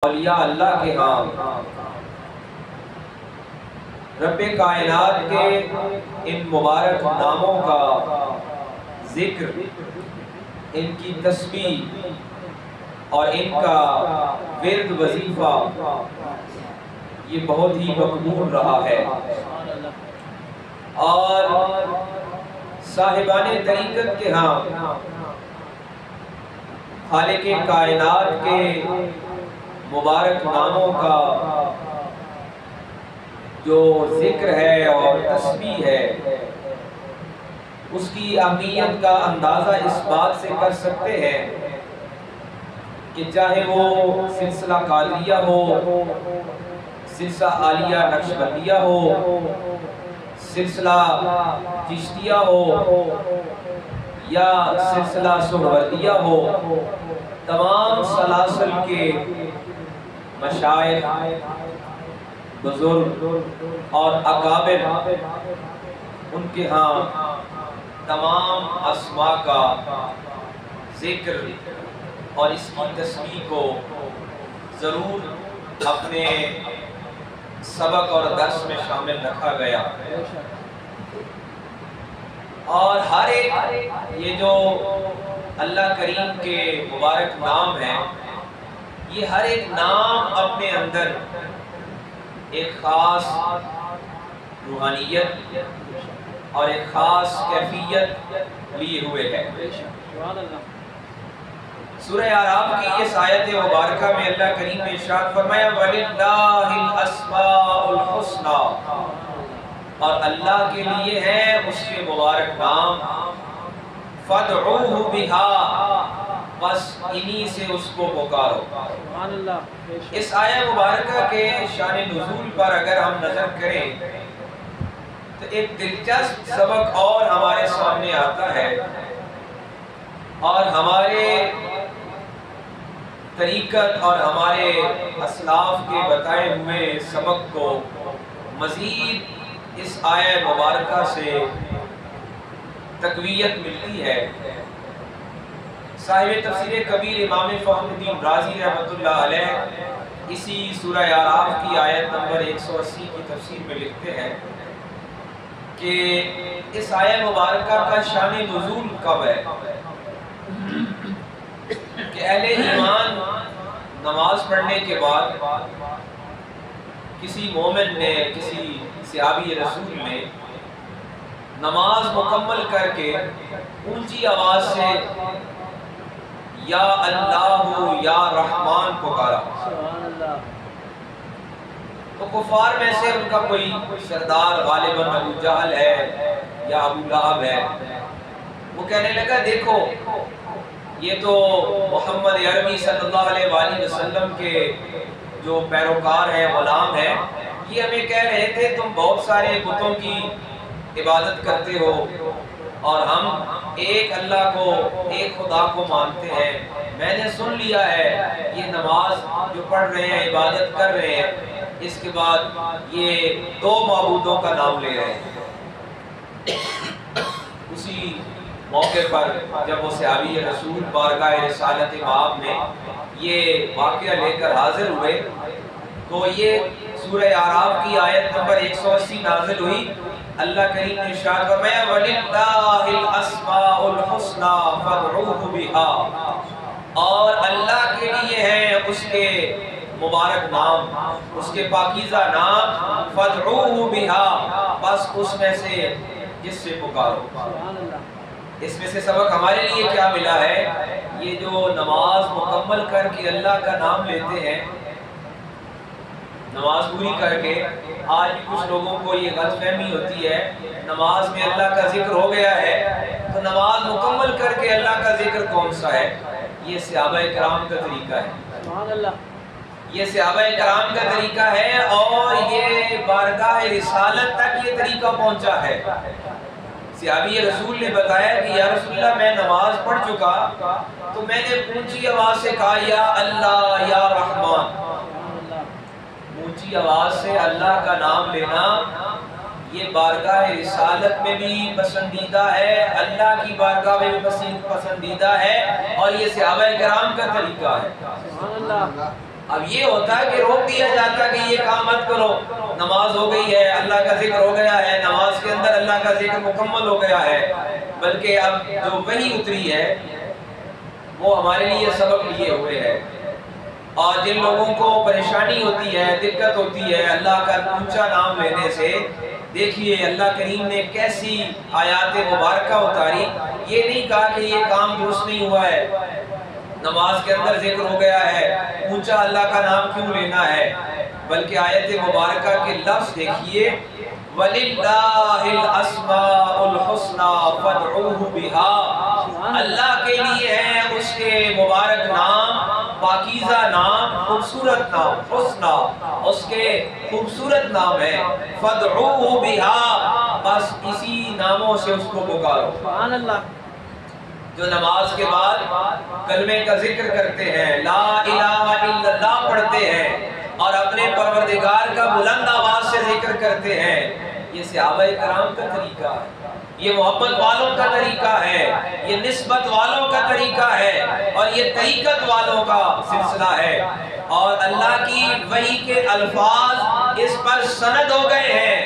اولیاء اللہ کے ہاں رب کائنات کے ان مبارک ناموں کا ذکر، ان کی تسبیح اور ان کا ورد وظیفہ یہ بہت ہی مقبول رہا ہے، اور صاحبان طریقت کے ہاں خالق کائنات کے مبارک ناموں کا جو ذکر ہے اور تسبیح ہے، اس کی اہمیت کا اندازہ اس بات سے کر سکتے ہیں کہ چاہے وہ سلسلہ قادریہ ہو، سلسلہ عالیہ نقشبندیہ ہو، سلسلہ چشتیہ ہو یا سلسلہ سہروردیہ ہو، تمام سلاسل کے مشائخ، بزرگ اور اکابر، ان کے ہاں تمام اسماء کا ذکر اور اس کی تسبیح کو ضرور اپنے سبق اور درس میں شامل رکھا گیا، اور ہر ایک یہ جو اللہ کریم کے مبارک نام ہیں، یہ ہر ایک نام اپنے اندر ایک خاص روحانیت اور ایک خاص کیفیت لیے ہوئے ہے۔ سورہ اعراف کی اس آیت مبارکہ میں اللہ کریم نے ارشاد فرمایا وَلِلَّهِ الْأَسْمَاءُ الْحُسْنَى، اور اللہ کے لیے ہے اس کے مبارک نام، فَادْعُوهُ بِهَا، بس انہی سے اس کو پکارو۔ اس آیہ مبارکہ کے شان نزول پر اگر ہم نظر کریں تو ایک دلچسپ سبق اور ہمارے سامنے آتا ہے، اور ہمارے طریقت اور ہمارے اسلاف کے بتائے ہوئے سبق کو مزید اس آیہ مبارکہ سے تقویت ملتی ہے۔ صاحب تفسیر کبیر امام فخر الدین رازی رحمۃ اللہ علیہ اسی سورہ اعراف کی آیت نمبر 180 کی تفسیر میں لکھتے ہیں کہ اس آیہ مبارکہ کا شان نزول کب ہے کہ اہل ایمان نماز پڑھنے کے بعد کسی مومن نے، کسی صحابی رسول نے نماز مکمل کر کے اونچی آواز سے یا اللہ یا رحمان پکارا، تو کفار میں سے ان کا کوئی سردار غالباً ابو جہل ہے یا ابو لہب ہے، وہ کہنے لگا دیکھو یہ تو محمد عربی صلی اللہ علیہ وآلہ وسلم کے جو پیروکار ہیں، غلام ہیں، یہ ہمیں کہہ رہے تھے تم بہت سارے بتوں کی عبادت کرتے ہو اور ہم ایک اللہ کو، ایک خدا کو مانتے ہیں، میں نے سن لیا ہے یہ نماز جو پڑھ رہے ہیں، عبادت کر رہے ہیں، اس کے بعد یہ دو معبودوں کا نام لے رہے ہیں۔ اسی موقع پر جب وہ صحابی رسول بارگاہ رسالت مآب میں یہ واقعہ لے کر حاضر ہوئے تو یہ سورہ اعراف کی آیت نمبر 180 نازل ہوئی۔ اللہ کریم نے ارشاد فرمایا وَلِلَّهِ الْأَسْمَاءُ الْحُسْنَى فَادْعُوهُ بِهَا، اور اللہ کے لیے ہے اس کے مبارک نام، اس کے پاکیزہ نام، فَادْعُوهُ بِهَا، بس اس میں سے جس سے پکارو۔ اس میں سے سبق ہمارے لیے کیا ملا ہے؟ یہ جو نماز مکمل کر کے اللہ کا نام لیتے ہیں، نماز پوری کر کے، آج بھی کچھ لوگوں کو یہ غلط فہمی ہوتی ہے نماز میں اللہ کا ذکر ہو گیا ہے تو نماز مکمل کر کے اللہ کا ذکر کون سا ہے؟ یہ صحابہ کرام کا طریقہ ہے، یہ صحابہ کرام کا طریقہ ہے، اور یہ بارگاہ رسالت تک یہ طریقہ پہنچا ہے۔ صحابی رسول نے بتایا کہ یا رسول اللہ میں نماز پڑھ چکا تو میں نے اونچی آواز سے کہا یا اللہ یا رحمان، اونچی آواز سے اللہ کا نام لینا یہ بارگاہ رسالت میں بھی پسندیدہ ہے، اللہ کی بارگاہ میں بھی پسندیدہ ہے، اور یہ صحابہ کرام کا طریقہ ہے۔ اب یہ ہوتا ہے کہ روک دیا جاتا کہ یہ کام مت کرو، نماز ہو گئی ہے، اللہ کا ذکر ہو گیا ہے، نماز کے اندر اللہ کا ذکر مکمل ہو گیا ہے، بلکہ اب جو وحی اتری ہے وہ ہمارے لیے سبق لیے ہوئے ہے۔ اور جن لوگوں کو پریشانی ہوتی ہے، دقت ہوتی ہے اللہ کا اونچا نام لینے سے، دیکھیے اللہ کریم نے کیسی آیات مبارکہ اتاری۔ یہ نہیں کہا کہ یہ کام درست نہیں ہوا ہے، نماز کے اندر ذکر ہو گیا ہے، اونچا اللہ کا نام کیوں لینا ہے، بلکہ آیت مبارکہ کے لفظ دیکھیے، وَلِلَّهِ الْأَسْمَاءُ الْحُسْنَى فَادْعُوهُ بِهَا، اللہ کے لیے ہے اس کے مبارک نام، پاکیزہ نام، خوبصورت نام، حسنہ اس کے خوبصورت نام ہے، فَادْعُوهُ بِهَا، بس اسی ناموں سے اس کو پکارو۔ سبحان اللہ۔ جو نماز کے بعد کلمے کا ذکر کرتے ہیں، لا الہ الا اللہ پڑھتے ہیں اور اپنے پروردگار کا بلند آواز سے ذکر کرتے ہیں، یہ صحابہ کرام کا طریقہ ہے، یہ محبت والوں کا طریقہ ہے، یہ نسبت والوں کا طریقہ ہے، اور یہ طریقت والوں کا سلسلہ ہے۔ اور اللہ کی وحی کے الفاظ اس پر سند ہو گئے ہیں۔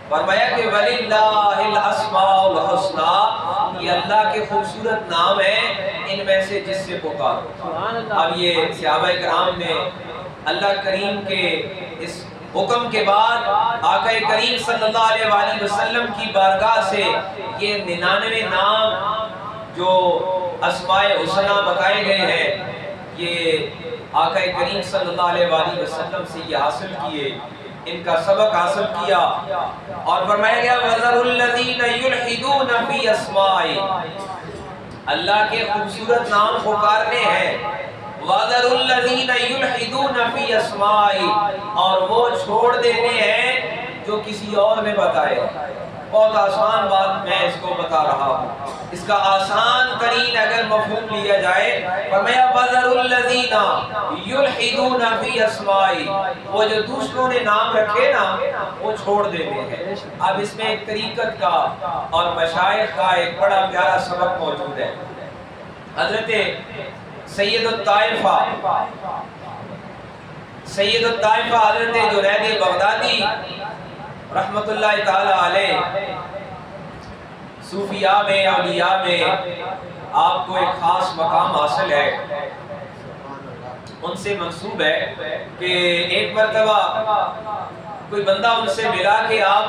فرمایا کہ وَلِلَّهِ الْأَسْمَاءُ الْحُسْنَى، یہ اللہ کے خوبصورت نام ہیں، ان میں سے جس سے پکارو۔ اب یہ صحابہ کرام نے اللہ کریم کے اس حکم کے بعد آقا کریم صلی اللہ علیہ وآلہ وسلم کی بارگاہ سے یہ 99 نام جو اسماء حسنہ بتائے گئے ہیں، یہ آقا کریم صلی اللہ علیہ وآلہ وسلم سے یہ حاصل کیے، ان کا سبق حاصل کیا، اور فرمایا گیا وَذَرُوا الَّذِينَ يُلْحِدُونَ فِي أَسْمَائِهِ، اللہ کے خوبصورت نام پکارنے ہیں، وَذَرُوا الَّذِينَ يُلْحِدُونَ فِي أَسْمَائِهِ، اور وہ چھوڑ دینے ہیں جو کسی اور نے بتائے۔ بہت آسان بات میں اس کو بتا رہا ہوں، اس کا آسان ترین اگر مفہوم لیا جائے، فرمایا وَذَرُوا الَّذِينَ يُلْحِدُونَ فِي أَسْمَائِهِ، وہ جو دوسروں نے نام رکھے نا وہ چھوڑ دیتے ہیں۔ اب اس میں ایک طریقت کا اور مشائخ کا ایک بڑا پیارا سبق موجود ہے۔ حضرت سید الطائفہ حضرت جنید بغدادی رحمت اللہ تعالی علیہ، صوفیاء میں، اولیاء میں آپ کو ایک خاص مقام حاصل ہے۔ ان سے منسوب ہے کہ ایک مرتبہ کوئی بندہ ان سے ملا کہ آپ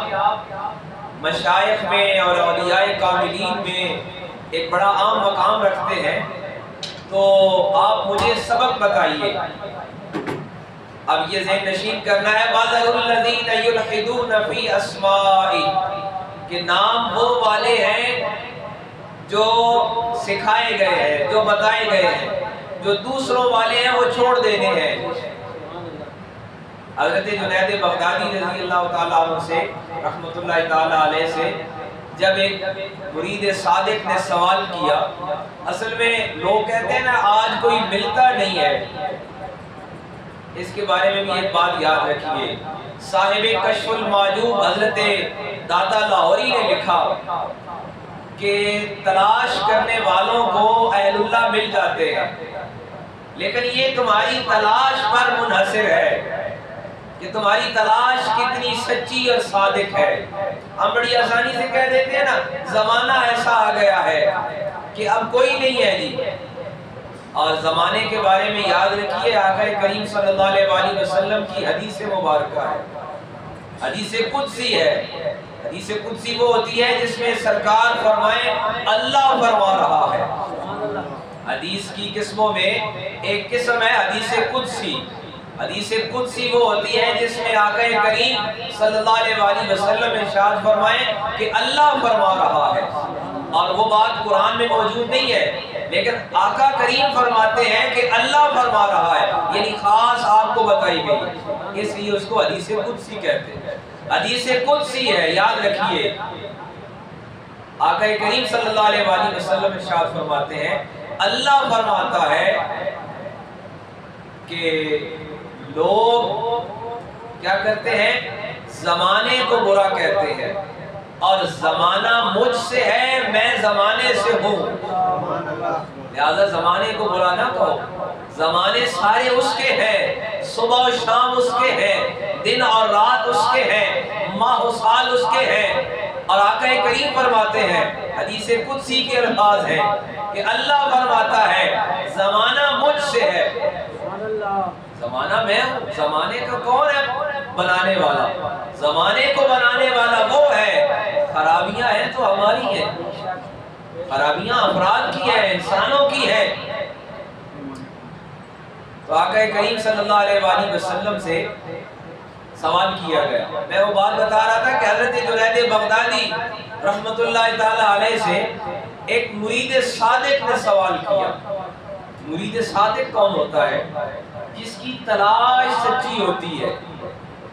مشائخ میں اور اولیاء کاملین میں ایک بڑا عام مقام رکھتے ہیں، تو آپ مجھے سبق بتائیے۔ اب یہ ذہن نشین کرنا ہے، وَذَرُوا الَّذِينَ يُلْحِدُونَ فِي أَسْمَائِهِ، کہ نام وہ والے ہیں جو سکھائے گئے ہیں، جو بتائے گئے ہیں، جو دوسروں والے ہیں وہ چھوڑ دینے ہیں۔ حضرت جنید بغدادی رضی اللہ تعالیٰ عنہ سے رحمت اللہ تعالیٰ علیہ سے جب ایک مرید صادق نے سوال کیا، اصل میں لوگ کہتے ہیں نا آج کوئی ملتا نہیں ہے، اس کے بارے میں بھی ایک بات یاد رکھیے، صاحب کشف المعجوب حضرت داتا لاہوری نے لکھا کہ تلاش کرنے والوں کو اہل اللہ مل جاتے ہیں، لیکن یہ تمہاری تلاش پر منحصر ہے کہ تمہاری تلاش کتنی سچی اور صادق ہے۔ ہم بڑی آسانی سے کہہ دیتے ہیں نا زمانہ ایسا آ گیا ہے کہ اب کوئی نہیں ہے جی، اور زمانے کے بارے میں یاد رکھیے آقا کریم صلی اللہ علیہ وآلہ وسلم کی حدیث مبارکہ ہے، حدیث قدسی ہے۔ حدیث قدسی وہ ہوتی ہے جس میں سرکار فرمائے اللہ فرما رہا ہے۔ حدیث کی قسموں میں ایک قسم ہے حدیث قدسی۔ حدیث قدسی وہ ہوتی ہے جس میں آقا کریم صلی اللہ علیہ وآلہ وسلم ارشاد فرمائے کہ اللہ فرما رہا ہے، اور وہ بات قرآن میں موجود نہیں ہے، لیکن آقا کریم فرماتے ہیں کہ اللہ فرما رہا ہے، یعنی خاص آپ کو بتائی گئی، اس لیے اس کو حدیث قدسی کہتے ہیں۔ حدیث قدسی ہے، یاد رکھیے آقا کریم صلی اللہ علیہ وآلہ وسلم ارشاد فرماتے ہیں اللہ فرماتا ہے کہ لوگ کیا کرتے ہیں، زمانے کو برا کہتے ہیں، اور زمانہ مجھ سے ہے میں زمانے سے ہوں، لہذا زمانے کو برا نہ کہو، زمانے سارے اس کے ہیں، صبح و شام اس کے ہیں، دن اور رات اس کے ہیں، ماہ و سال اس کے ہیں۔ اور آقا کریم فرماتے ہیں، حدیث قدسی کے الفاظ ہیں کہ اللہ فرماتا ہے زمانہ مجھ سے ہے، زمانہ میں ہوں۔ زمانے کا کون ہے بنانے والا؟ زمانے کو بنانے والا وہ ہے۔ خرابیاں ہیں تو ہماری ہیں، خرابیاں افراد کی ہیں، انسانوں کی ہیں۔ تو آقا کریم صلی اللہ علیہ وآلہ وسلم سے سوال کیا گیا۔ میں وہ بات بتا رہا تھا کہ حضرت جنید بغدادی رحمت اللہ تعالی علیہ سے ایک مرید صادق نے سوال کیا۔ مرید صادق کون ہوتا ہے؟ جس کی تلاش سچی ہوتی ہے۔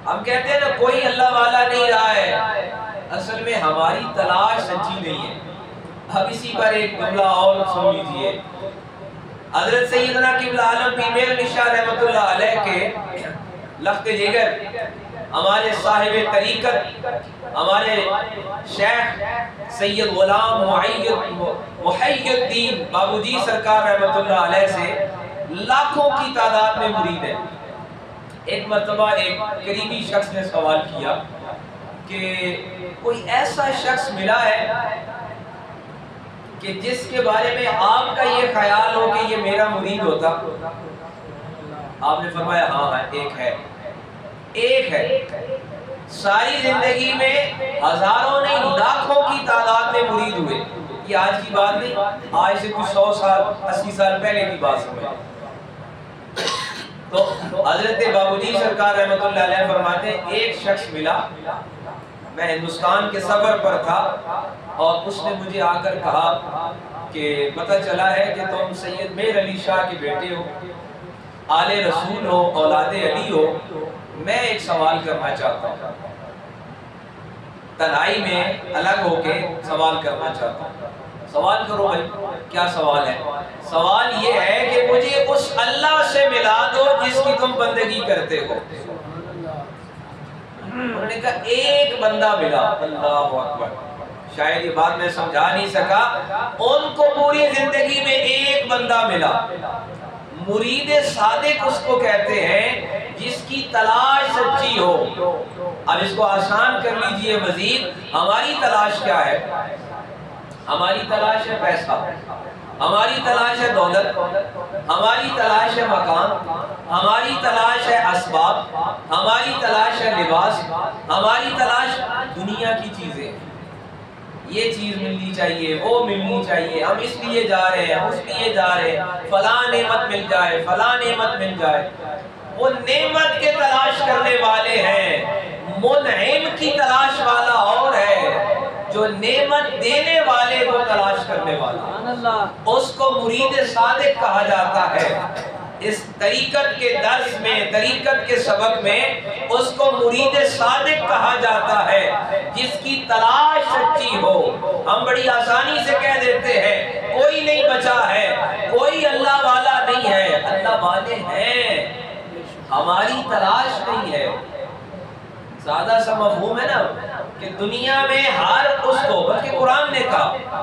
ہم کہتے ہیں نا کوئی اللہ والا نہیں رہا ہے، اصل میں ہماری تلاش سچی نہیں ہے۔ اب اسی پر ایک جملہ اور سن لیجئے۔ حضرت سیدنا قبلہ عالم پیر میر علی شاہ رحمت اللہ علیہ کے لخت جگر، ہمارے صاحب طریقت، ہمارے شیخ سید غلام محی الدین بابو جی سرکار رحمت اللہ علیہ سے لاکھوں کی تعداد میں مرید ہے۔ ایک مرتبہ ایک قریبی شخص نے سوال کیا کہ کوئی ایسا شخص ملا ہے کہ جس کے بارے میں آپ کا یہ خیال ہو کہ یہ میرا مرید ہوتا؟ آپ نے فرمایا ہاں ایک ہے، ایک ہے۔ ساری زندگی میں ہزاروں نہیں لاکھوں کی تعداد میں مرید ہوئے۔ یہ آج کی بات نہیں، آج سے کچھ 100 سال 80 سال پہلے کی بات سمجھیں۔ تو حضرت بابو جی سرکار رحمت اللہ علیہ فرماتے ہیں ایک شخص ملا، میں ہندوستان کے سفر پر تھا اور اس نے مجھے آ کر کہا کہ پتہ چلا ہے کہ تم سید میر علی شاہ کے بیٹے ہو، آل رسول ہو، اولاد علی ہو، میں ایک سوال کرنا چاہتا ہوں، تنہائی میں الگ ہو کے سوال کرنا چاہتا ہوں۔ سوال کرو بھائی، کیا سوال ہے؟ سوال یہ ہے کہ مجھے اس اللہ سے ملا دو جس کی تم بندگی کرتے ہو۔ انہوں نے کہا ایک بندہ ملا۔ اللہ اکبر، شاید یہ بات میں سمجھا نہیں سکا، ان کو پوری زندگی میں ایک بندہ ملا۔ مرید صادق اس کو کہتے ہیں جس کی تلاش سچی ہو۔ اب اس کو آسان کر لیجئے مزید، ہماری تلاش کیا ہے؟ ہماری تلاش ہے پیسہ، ہماری تلاش ہے دولت، ہماری تلاش ہے مکان، ہماری تلاش ہے اسباب، ہماری تلاش ہے لباس، ہماری تلاش دنیا کی چیزیں۔ یہ چیز ملنی چاہیے، وہ ملنی چاہیے، ہم اس لیے جا رہے ہیں، اس لیے جا رہے ہیں، فلاں نعمت مل جائے، فلاں نعمت مل جائے۔ وہ نعمت کے تلاش کرنے والے ہیں، منعم کی تلاش والا اور ہے جو نعمت دینے والے کو تلاش کرنے والا، اس کو مرید صادق کہا جاتا ہے۔ اس طریقت کے درس میں، طریقت کے سبق میں اس کو مرید صادق کہا جاتا ہے جس کی تلاش سچی ہو۔ ہم بڑی آسانی سے کہہ دیتے ہیں کوئی نہیں بچا ہے، کوئی اللہ والا نہیں ہے۔ اللہ والے ہیں، ہماری تلاش نہیں ہے۔ زیادہ سا مفہوم ہے نا کہ دنیا میں ہر اس کو، بلکہ قرآن نے کہا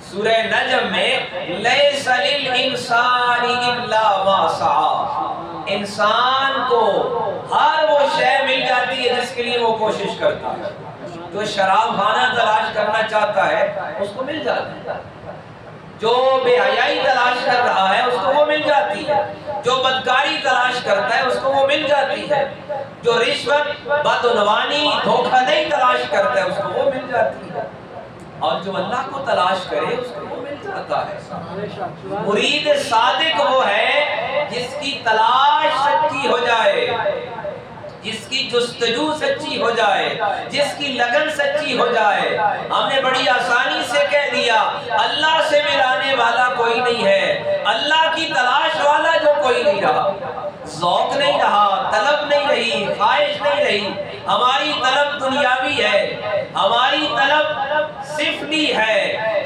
سورہ نجم میں لیس للانسان الا ما سعی، انسان کو ہر وہ شے مل جاتی ہے جس کے لیے وہ کوشش کرتا ہے۔ جو شراب خانہ تلاش کرنا چاہتا ہے اس کو مل جاتی ہے، جو بے حیائی تلاش کر رہا ہے اس کو وہ مل جاتی ہے، جو بدکاری تلاش کرتا ہے اس کو وہ مل جاتی ہے، جو رشوت، بدعنوانی، دھوکہ دہی تلاش کرتا ہے اس کو وہ مل جاتی ہے، اور جو اللہ کو تلاش کرے اس کو وہ مل جاتا ہے۔ مرید صادق وہ ہے جس کی تلاش سچی ہو جائے، جس کی جستجو سچی ہو جائے، جس کی لگن سچی ہو جائے۔ ہم نے بڑی آسانی سے کہہ دیا اللہ سے ملانے والا کوئی نہیں ہے، اللہ کی تلاش والا جو کوئی نہیں رہا، ذوق نہیں رہا، طلب نہیں رہی، خواہش نہیں رہی۔ ہماری طلب دنیاوی ہے، ہماری طلب سفلی ہے،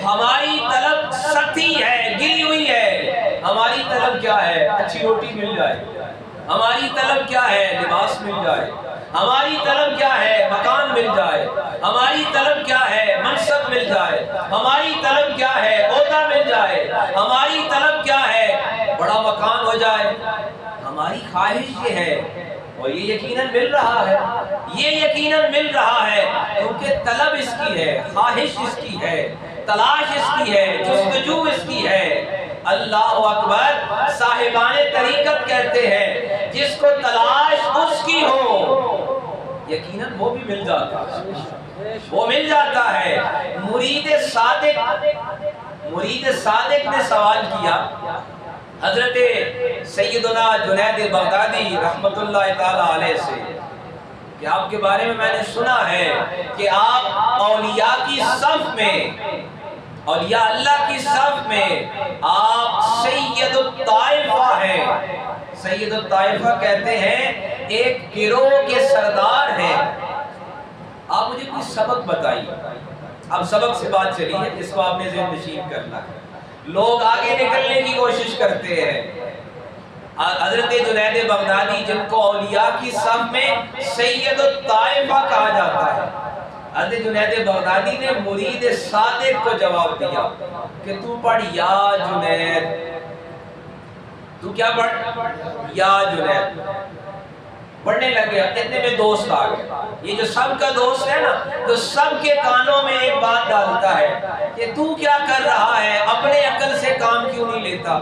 ہماری طلب سطحی ہے، گری ہوئی ہے۔ ہماری طلب کیا ہے؟ اچھی روٹی مل جائے۔ ہماری طلب کیا ہے؟ لباس مل جائے۔ ہماری طلب کیا ہے؟ مکان مل جائے۔ ہماری طلب کیا ہے؟ منصب مل جائے۔ ہماری طلب کیا ہے؟ عہدہ مل جائے۔ ہماری طلب کیا ہے؟ بڑا مکان ہو جائے، ہماری خواہش یہ ہے، اور یہ یقیناً مل رہا ہے، یہ یقیناً مل رہا ہے، کیونکہ طلب اس کی ہے، خواہش اس کی ہے، تلاش اس کی ہے، جستجو اس کی ہے۔ اللہ اکبر، صاحبان طریقت کہتے ہیں جس کو تلاش اس کی ہو یقیناً وہ بھی مل جاتا ہے، وہ مل جاتا ہے۔ مرید صادق نے سوال کیا حضرت سیدنا جنید بغدادی رحمت اللہ تعالی علیہ سے کہ آپ کے بارے میں نے سنا ہے کہ آپ اولیاء کی صف میں، اولیاء اللہ کی صف میں آپ سید الطائفہ ہیں۔ سید الطائفہ کہتے ہیں ایک گروہ کے سردار ہیں۔ آپ مجھے کوئی سبق بتائیے۔ اب سبق سے بات چلی ہے، اس کو آپ نے ذہن نشین کرنا ہے۔ لوگ آگے نکلنے کی کوشش کرتے ہیں۔ حضرت جنید بغدادی جن کو اولیاء کی صف میں سید الطائفہ کہا جاتا ہے، حضرت جنید بغدادی نے مرید صادق کو جواب دیا کہ تو پڑھ یا جنید، تو کیا پڑھ؟ یا جنید۔ پڑھنے لگے، اتنے میں دوست آ گئے۔ یہ جو سب کا دوست ہے نا، تو سب کے کانوں میں ایک بات ڈالتا ہے کہ تو کیا کر رہا ہے، اپنے عقل سے کام کیوں نہیں لیتا؟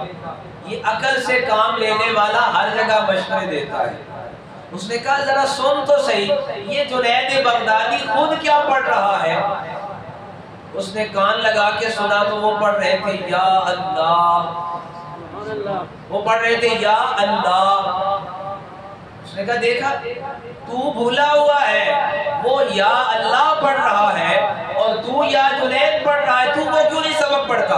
یہ عقل سے کام لینے والا ہر جگہ مشورے دیتا ہے۔ اس نے کہا ذرا سن تو صحیح، یہ جنید بغدادی خود کیا پڑھ رہا ہے؟ اس نے کان لگا کے سنا تو وہ پڑھ رہے تھے یا اللہ، وہ پڑھ رہے تھے یا اللہ۔ اس نے کہا دیکھا تو بھولا ہوا ہے، وہ یا اللہ پڑھ رہا ہے اور تو یا جنید پڑھ رہا ہے، تو وہ کیوں نہیں سبق پڑھتا؟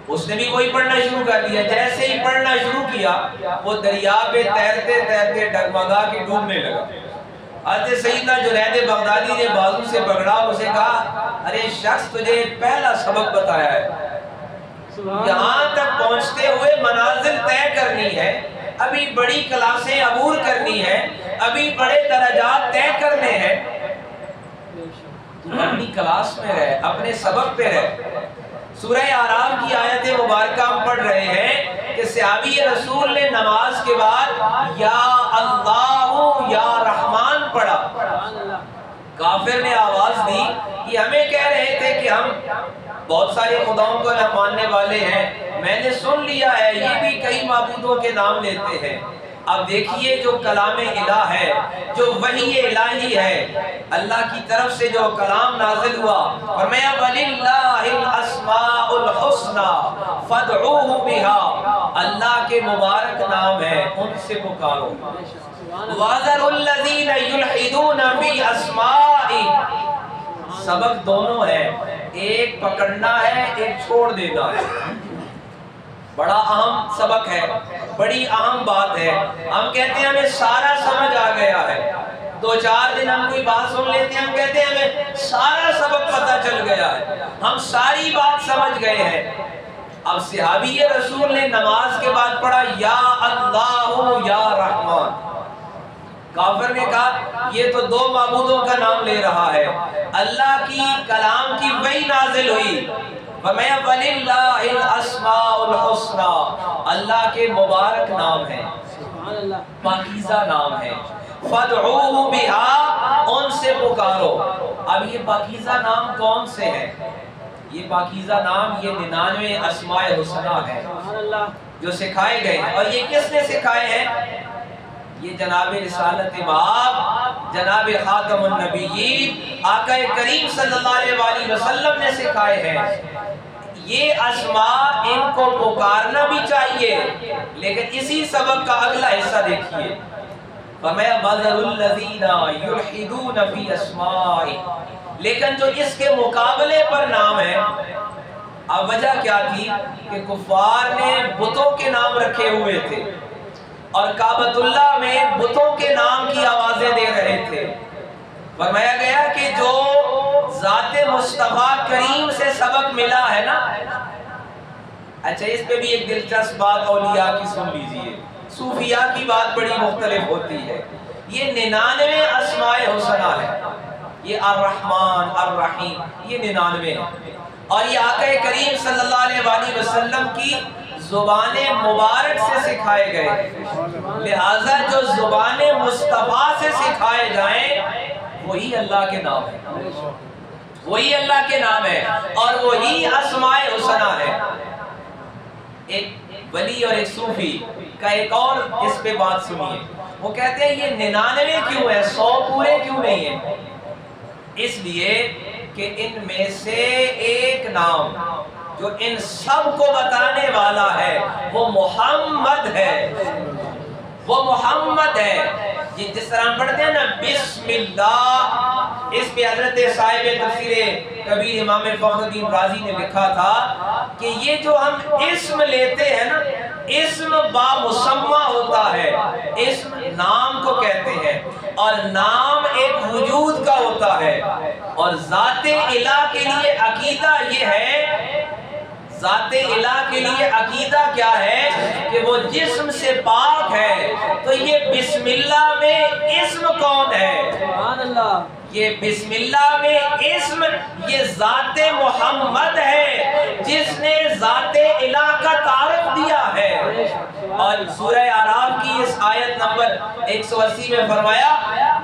اس نے بھی وہی پڑھنا شروع کر دیا۔ جیسے ہی پڑھنا شروع کیا وہ دریا پہ تیرتے تیرتے ڈگمگا کے ڈوبنے لگا۔ حضرت سیدنا جنید بغدادی نے بازو سے پکڑا، اسے کہا ارے شخص تجھے پہلا سبق بتایا ہے، یہاں تک پہنچتے ہوئے منازل طے کرنی ہے، ابھی بڑی کلاسیں عبور کرنی ہے، ابھی بڑے درجات طے کرنے ہیں، تو اپنی کلاس میں رہ، اپنے سبق پہ رہ۔ سورہ اعراف کی آیت مبارکہ ہم پڑھ رہے ہیں کہ صحابی رسول نے نماز کے بعد یا اللہ یا رحمان پڑھا۔ کافر نے آواز دی، یہ ہمیں کہہ رہے تھے کہ ہم بہت سارے خداؤں کو ماننے والے ہیں، میں نے سن لیا ہے یہ بھی کئی معبودوں کے نام لیتے ہیں۔ اب دیکھیے جو کلام الہ ہے، جو وحی الہی ہے، اللہ کی طرف سے جو کلام نازل ہوا، فرمایا وَلِلَّهِ الْأَسْمَاءُ الْحُسْنَى فَادْعُوهُ بِهَا، اللہ کے مبارک نام ہے، ان سے پکارو۔ وَذَرُوا الَّذِينَ يُلْحِدُونَ فِي أَسْمَائِهِ، سبق دونوں ہے، ایک پکڑنا ہے، ایک چھوڑ دینا ہے۔ بڑا اہم سبق ہے، بڑی اہم بات ہے۔ ہم کہتے ہیں ہمیں سارا سمجھ آ گیا ہے، دو چار دن ہم کوئی بات سن لیتے ہیں، ہم کہتے ہیں ہمیں سارا سبق پتہ چل گیا ہے، ہم ساری بات سمجھ گئے ہیں۔ اب صحابی رسول نے نماز کے بعد پڑھا یا اللہ یا رحمان۔ کافر نے کہا یہ تو دو معبودوں کا نام لے رہا ہے، اللہ کی کلام کی وحی نازل ہوئی، فرمایا وَلِلَّهِ الْأَسْمَاءُ الْحُسْنَى، اللہ کے مبارک نام ہے، پاکیزہ نام ہے، فَادْعُوهُ بِهَا، ان سے پکارو۔ اب یہ پاکیزہ نام کون سے ہیں؟ یہ پاکیزہ نام یہ 99 اسماء حسنہ ہیں جو سکھائے گئے ہیں۔ اور یہ کس نے سکھائے ہیں؟ یہ جناب رسالت باب، جناب خاتم النبیین آقا کریم صلی اللہ علیہ وسلم نے سکھائے ہیں۔ یہ اسماء ان کو پکارنا بھی چاہیے، لیکن اسی سبق کا اگلا حصہ دیکھیے، فرمایا وَذَرُوا الَّذِينَ يُلْحِدُونَ فِي أَسْمَائِهِ، لیکن جو اس کے مقابلے پر نام ہے۔ اب وجہ کیا تھی کہ کفار نے بتوں کے نام رکھے ہوئے تھے اور کعبۃ اللہ میں بتوں کے نام کی آوازیں دے رہے تھے۔ فرمایا گیا کہ جو ذات مصطفیٰ کریم سے سبق ملا ہے نا، اچھا اس پہ بھی ایک دلچسپ بات اولیاء کی سن لیجئے، صوفیاء کی بات بڑی مختلف ہوتی ہے۔ یہ 99 اسماء حسنہ ہے، یہ الرحمن الرحیم، یہ 99 ہے، اور یہ آقا کریم صلی اللہ علیہ وسلم کی زبان مبارک سے سکھائے گئے، لہٰذا جو زبان مصطفیٰ سے سکھائے جائیں وہی اللہ کے نام ہے، وہی اللہ کے نام ہے اور وہی اسماء الحسنی ہے۔ ایک ولی اور ایک صوفی کا ایک اور اس پہ بات سنیے، وہ کہتے ہیں یہ 99 کیوں ہے، 100 پورے کیوں نہیں ہیں؟ اس لیے کہ ان میں سے ایک نام جو ان سب کو بتانے والا ہے وہ محمد ہے، وہ محمد ہے۔ جس طرح ہم پڑھتے ہیں نا بسم اللہ، اس پہ حضرت صاحب تفسیر کبیر امام فخر الدین رازی نے لکھا تھا کہ یہ جو ہم اسم لیتے ہیں نا، اسم با مسمہ ہوتا ہے، اسم نام کو کہتے ہیں اور نام ایک وجود کا ہوتا ہے، اور ذات الہ کے لیے عقیدہ یہ ہے، ذات الہ کے لیے عقیدہ کیا ہے کہ وہ جسم سے پاک ہے۔ تو یہ بسم اللہ میں اسم کون ہے؟ سبحان اللہ، یہ بسم اللہ میں اسم یہ ذات محمد ہے جس نے ذات الہ کا تعارف دیا ہے۔ اور سورہ اعراف کی اس آیت نمبر 180 میں فرمایا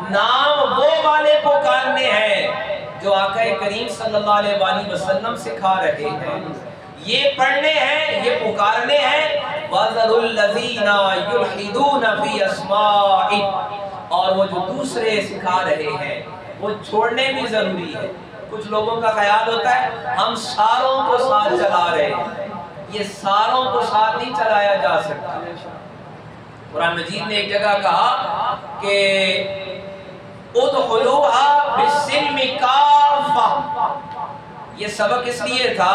نام وہ والے پکارنے ہیں جو آقا کریم صلی اللہ علیہ وآلہ وسلم سکھا رہے ہیں، یہ پڑھنے ہیں، یہ پکارنے ہیں۔ وَذَرُوا الَّذِينَ يُلْحِدُونَ فِي أَسْمَائِهِ، اور وہ جو دوسرے سکھا رہے ہیں وہ چھوڑنے بھی ضروری ہے۔ کچھ لوگوں کا خیال ہوتا ہے ہم ساروں کو ساتھ چلا رہے ہیں، یہ ساروں کو ساتھ نہیں چلایا جا سکتا۔ قرآن مجید نے ایک جگہ کہا کہ ادخلوها بالسلم کافہ، یہ سبق اس لیے تھا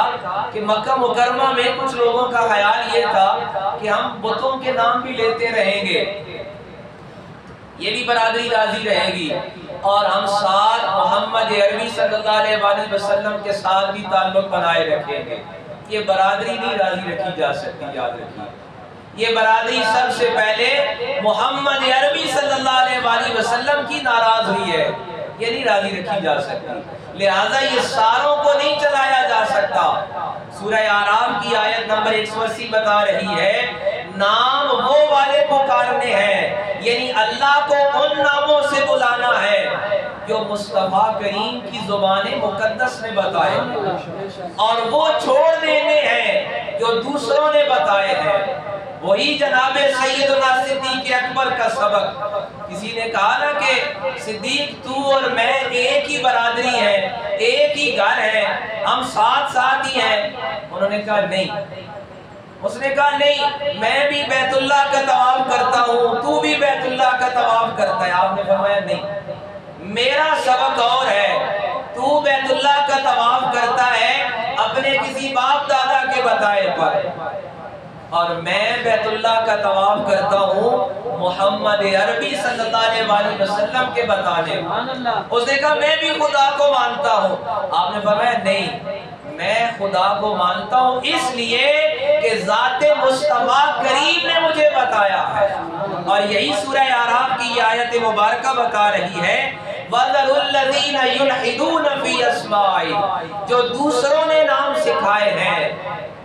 کہ مکہ مکرمہ میں کچھ لوگوں کا خیال یہ تھا کہ ہم بتوں کے نام بھی لیتے رہیں گے، یہ بھی برادری راضی رہے گی، اور ہم ساتھ محمد عربی صلی اللہ علیہ وآلہ وسلم کے ساتھ بھی تعلق بنائے رکھیں گے۔ یہ برادری نہیں راضی رکھی جا سکتی، یاد رکھیے، یہ برادری سب سے پہلے محمد عربی صلی اللہ علیہ وآلہ وسلم کی ناراض ہوئی ہے، یہ نہیں راضی رکھی جا سکتی، لہٰذا یہ ساروں کو نہیں چلایا جا سکتا۔ سورہ اعراف کی آیت نمبر 180 بتا رہی ہے نام وہ والے پکارنے ہیں، یعنی اللہ کو ان ناموں سے بلانا ہے جو مصطفیٰ کریم کی زبان مقدس نے بتائے، اور وہ چھوڑ دینے ہیں جو دوسروں نے بتائے ہیں۔ وہی جناب سیدنا صدیق اکبر کا سبق، کسی نے کہا نا کہ صدیق تو اور میں ایک ہی برادری ہیں، ایک ہی گھر ہے، ہم ساتھ ساتھ ہی ہیں۔ انہوں نے کہا نہیں، اس نے کہا نہیں، میں بھی بیت اللہ کا طواف کرتا ہوں، تو بھی بیت اللہ کا طواف کرتا ہے۔ آپ نے فرمایا نہیں، میرا سبق اور ہے، تو بیت اللہ کا طواف کرتا ہے اپنے کسی باپ دادا کے بتائے پر، اور میں بیت اللہ کا طواف کرتا ہوں محمد عربی صلی اللہ علیہ وآلہ وسلم کے بتانے۔ اس نے کہا میں بھی خدا کو مانتا ہوں۔ آپ نے فرمایا نہیں، میں خدا کو مانتا ہوں اس لیے کہ ذات مصطفیٰ کریم نے مجھے بتایا ہے، اور یہی سورہ اعراف کی آیت مبارکہ بتا رہی ہے وَذَرُوا الَّذِينَ يُلْحِدُونَ فِي أَسْمَائِهِ، جو دوسروں نے نام سکھائے ہیں،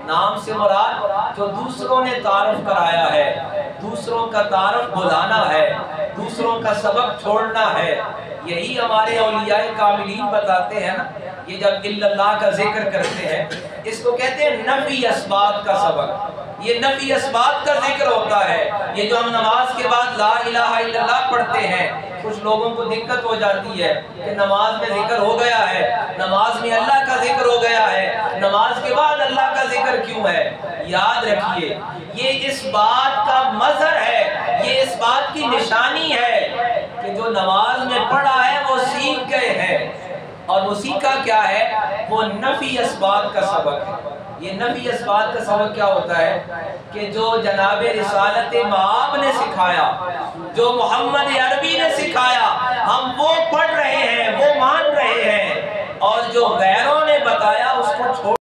نام سے مراد جو دوسروں نے تعارف کرایا ہے، دوسروں کا تعارف بلانا ہے، دوسروں کا سبق چھوڑنا ہے۔ یہی ہمارے اولیاء کاملین بتاتے ہیں نا، یہ جب اللہ کا ذکر کرتے ہیں اس کو کہتے ہیں نفی اسبات کا سبق، یہ نفی اسبات کا ذکر ہوتا ہے۔ یہ جو ہم نماز کے بعد لا الہ الا اللہ پڑھتے ہیں، کچھ لوگوں کو دقت ہو جاتی ہے کہ نماز میں ذکر ہو گیا ہے، نماز میں اللہ کا ذکر ہو گیا ہے، نماز کے بعد اللہ کا ذکر کیوں ہے؟ یاد رکھیے یہ اس بات کا مظہر ہے، یہ اس بات کی نشانی ہے کہ جو نماز میں پڑھا ہے وہ سیکھ گئے ہیں، اور وہ سیکھا کیا ہے؟ وہ نفی اسبات کا سبق ہے۔ یہ نفی اسبات کا سبق کیا ہوتا ہے کہ جو جناب رسالت مآب نے سکھایا، جو محمد عربی نے سکھایا، ہم وہ پڑھ رہے ہیں، وہ مان رہے ہیں، اور جو غیروں نے بتایا اس کو چھوڑ